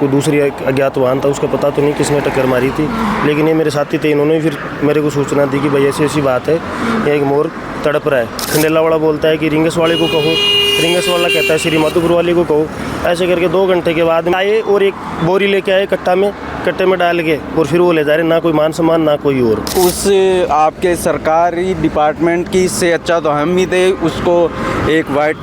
कोई दूसरी अज्ञात वाहन था, उसका पता तो नहीं किसने टक्कर मारी थी, लेकिन ये मेरे साथी थे, इन्होंने फिर मेरे को सूचना दी कि भाई ऐसी ऐसी बात है, यहाँ एक मोर तड़प रहा है। खंडेला वाला बोलता है कि रिंगस वाले को कहो, रिंगस वाला कहता है श्री माधोपुर वाले को कहो। ऐसे करके 2 घंटे के बाद आए और एक बोरी लेके आए कट्टे में डाल के, और फिर वो ले जा रहे, ना कोई मान सम्मान ना कोई और। उस आपके सरकारी डिपार्टमेंट की इससे अच्छा तो हम ही थे, उसको एक वाइट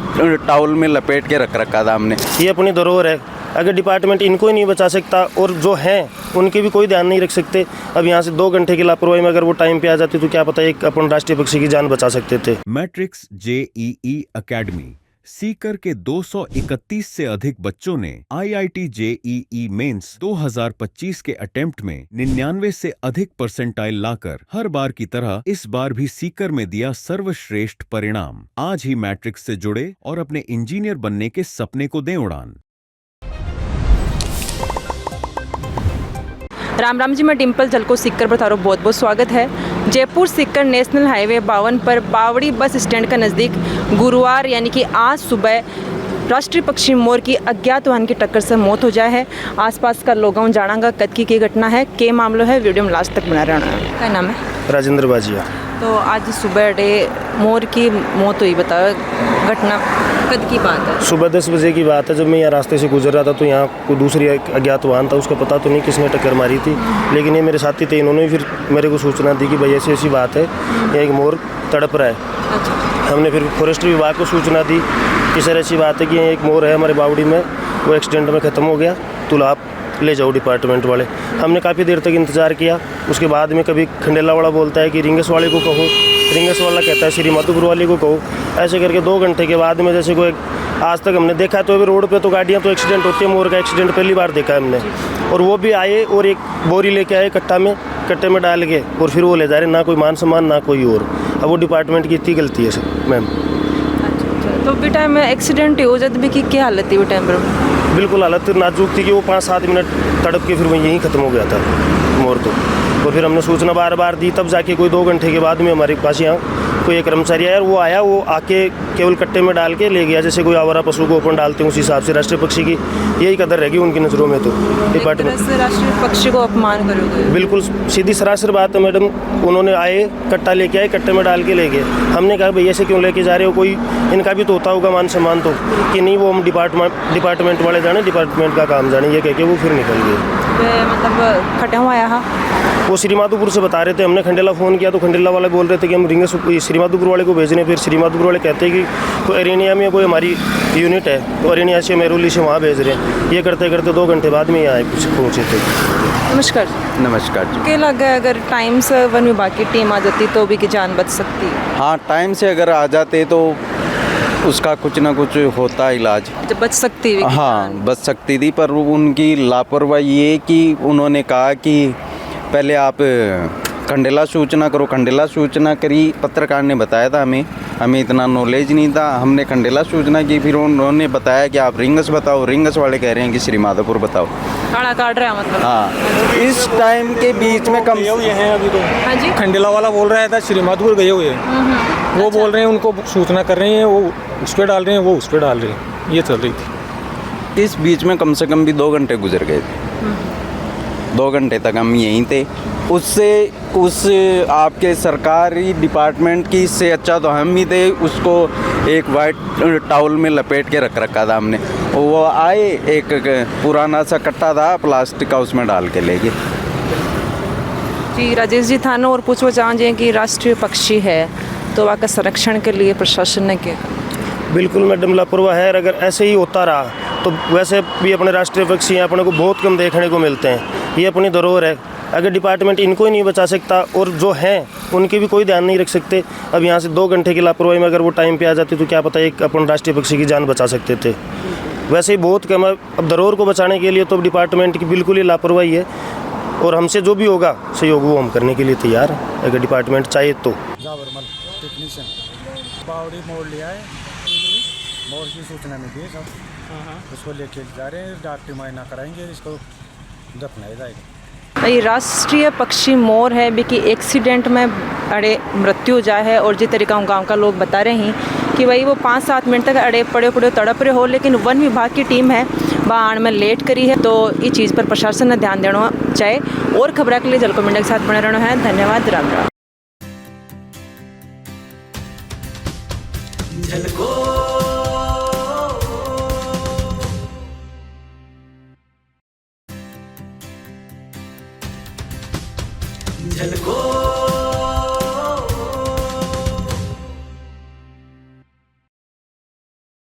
टॉवल में लपेट के रख रखा था हमने। ये अपनी धरोहर है, अगर डिपार्टमेंट इनको ही नहीं बचा सकता और जो हैं उनके भी कोई ध्यान नहीं रख सकते। अब यहाँ से 2 घंटे की लापरवाही में अगर वो टाइम पे आ जाती तो क्या पता एक अपन राष्ट्रीय पक्षी की जान बचा सकते थे। मैट्रिक्स जेईई एकेडमी सीकर के 231 से अधिक बच्चों ने आईआईटी जेईई मेंस 2025 के अटेम्प्ट में 99 से अधिक परसेंटाइल लाकर हर बार की तरह इस बार भी सीकर में दिया सर्वश्रेष्ठ परिणाम। आज ही मैट्रिक्स से जुड़े और अपने इंजीनियर बनने के सपने को दें उड़ान। राम राम जी, मैं डिम्पल जल को सीकर पर तारो बहुत बहुत स्वागत है। जयपुर सीकर नेशनल हाईवे 52 पर बावड़ी बस स्टैंड का नज़दीक गुरुवार यानी कि आज सुबह राष्ट्रीय पक्षी मोर की अज्ञात वाहन की टक्कर से मौत हो जाए है। आसपास का लोगों जानागा कद की घटना है, के मामलो है, वीडियो में लास्ट तक बना रहना। क्या नाम है? राजेंद्र बाजिया। तो आज सुबह डे मोर की मौत हुई, बताओ घटना कद की बात है? सुबह 10 बजे की बात है, जब मैं यहाँ रास्ते से गुजर रहा था तो यहाँ कोई दूसरी अज्ञात वाहन था, उसका पता तो नहीं किसने टक्कर मारी थी, लेकिन ये मेरे साथी थे, इन्होंने फिर मेरे को सूचना दी कि भाई ऐसी ऐसी बात है, यहाँ एक मोर तड़प रहा है। अच्छा। हमने फिर फॉरेस्ट्री विभाग को सूचना दी कि सर ऐसी बात है कि एक मोर है हमारे बावड़ी में, वो एक्सीडेंट में ख़त्म हो गया, तो आप ले जाओ डिपार्टमेंट वाले। हमने काफ़ी देर तक इंतज़ार किया, उसके बाद में कभी खंडेला वाला बोलता है कि रिंगस वाले को कहो, रिंगस वाला कहता है श्री माधोपुर वाले को कहो। ऐसे करके 2 घंटे के बाद में जैसे कोई आज तक हमने देखा तो अभी रोड पे तो गाड़ियाँ तो एक्सीडेंट होती है, मोर का एक्सीडेंट पहली बार देखा है हमने। और वो भी आए और एक बोरी लेके आए कट्टे में डाल के, और फिर वो ले जा रहे, ना कोई मान सम्मान ना कोई और। अब वो डिपार्टमेंट की इतनी गलती है सर मैम। अच्छा, तो भी टाइम एक्सीडेंट हो जाते भी कि क्या हालत थी वो टाइम पर? बिल्कुल हालत नाजुक थी कि वो 5-7 मिनट तड़प के फिर वहीं यहीं ख़त्म हो गया था मोर तो फिर हमने सूचना बार बार दी, तब जाके कोई 2 घंटे के बाद में हमारे पास यहाँ कोई एक कर्मचारी आया, वो आया, वो आके केवल कट्टे में डाल के ले गया, जैसे कोई आवारा पशु को अपन डालते हैं उस हिसाब से। राष्ट्रीय पक्षी की यही कदर रहेगी उनकी नज़रों में। तो डिपार्टमेंट से राष्ट्रीय पक्षी को अपमान करोगे? बिल्कुल सीधी सरासर बात है मैडम। उन्होंने आए, कट्टा लेके आए, कट्टे में डाल के ले गए। हमने कहा भाई ऐसे क्यों लेके जा रहे हो, कोई इनका भी तो होता होगा मान सम्मान तो, कि नहीं वो हम डिपार्टमेंट वाले जाने, डिपार्टमेंट का काम जाने, ये कह के वो फिर निकल गए। मतलब खटे हुआ आया वो श्री माधोपुर से बता रहे थे, हमने खंडेला फ़ोन किया तो खंडेला वाले बोल रहे थे कि हम रिंगस श्री माधोपुर वाले को भेज रहे हैं। फिर श्री माधोपुर वाले कहते हैं कि कोई अरेनिया में कोई हमारी यूनिट है, तो अरेनिया से मेरुली से वहाँ भेज रहे हैं। ये करते करते 2 घंटे बाद में यहाँ पहुँचे थे। नमस्कार। नमस्कार जी। क्या लगा अगर टाइम से वन विभाग की टीम आ जाती तो भी की जान बच सकती? हाँ, टाइम से अगर आ जाते तो उसका कुछ ना कुछ होता इलाज, जब बच सकती है। हाँ, बच सकती थी, पर उनकी लापरवाही ये कि उन्होंने कहा कि पहले आप खंडेला सूचना करो। खंडेला सूचना करी, पत्रकार ने बताया था हमें इतना नॉलेज नहीं था। हमने खंडेला सूचना की, फिर उन्होंने बताया कि आप रिंगस बताओ, रिंगस वाले कह रहे हैं कि श्री माधोपुर बताओ। काड़ा काट रहा है मतलब। हाँ, इस टाइम के बीच में कम हुए हैं अभी तो। हाँ जी, खंडेला वाला बोल रहा था श्री माधोपुर गए हुए हैं, वो बोल रहे हैं उनको सूचना कर रहे हैं, वो उस पर डाल रहे हैं, वो उस पर डाल रहे हैं, ये चल रही थी। इस बीच में कम से कम भी 2 घंटे गुजर गए थे। 2 घंटे तक हम यहीं थे। उस आपके सरकारी डिपार्टमेंट की इससे अच्छा तो हम ही थे, उसको एक वाइट टॉवल में लपेट के रख रखा था हमने। वो आए, एक पुराना सा कट्टा था प्लास्टिक का, उसमें डाल के ले गए। जी राजेश जी, थाना और पूछना चाहें कि राष्ट्रीय पक्षी है तो वहाँ का संरक्षण के लिए प्रशासन ने क्या? बिल्कुल मैडम, लापरवाह है। अगर ऐसे ही होता रहा तो वैसे भी अपने राष्ट्रीय पक्षी हैं अपने को बहुत कम देखने को मिलते हैं। ये अपनी धरोहर है, अगर डिपार्टमेंट इनको ही नहीं बचा सकता और जो हैं उनके भी कोई ध्यान नहीं रख सकते। अब यहाँ से 2 घंटे की लापरवाही में अगर वो टाइम पे आ जाती तो क्या पता एक अपन राष्ट्रीय पक्षी की जान बचा सकते थे। वैसे ही बहुत कम है। अब धरोहर को बचाने के लिए तो डिपार्टमेंट की बिल्कुल ही लापरवाही है, और हमसे जो भी होगा सहयोग वो हम करने के लिए तैयार हैं अगर डिपार्टमेंट चाहे तो। टेक्नीशियन बावड़ी मोड़ लिया है, मोड़ की सूचना मिली है सब, उसको लेके जा रहे हैं, डॉक्टर मुआयना कराएंगे, इसको दफनाया जाएगा। ये राष्ट्रीय पक्षी मोर है भी कि एक्सीडेंट में अड़े मृत्यु हो जाए है, और जिस तरीका गांव का लोग बता रहे हैं कि भाई वो 5-7 मिनट तक अड़े पड़े तड़प रहे हो, लेकिन वन विभाग की टीम है आने में लेट करी है, तो ये चीज़ पर प्रशासन ने ध्यान देना चाहिए। और खबरों के लिए जलको मीडिया के साथ बने रहना है। धन्यवाद। राम राम। झलको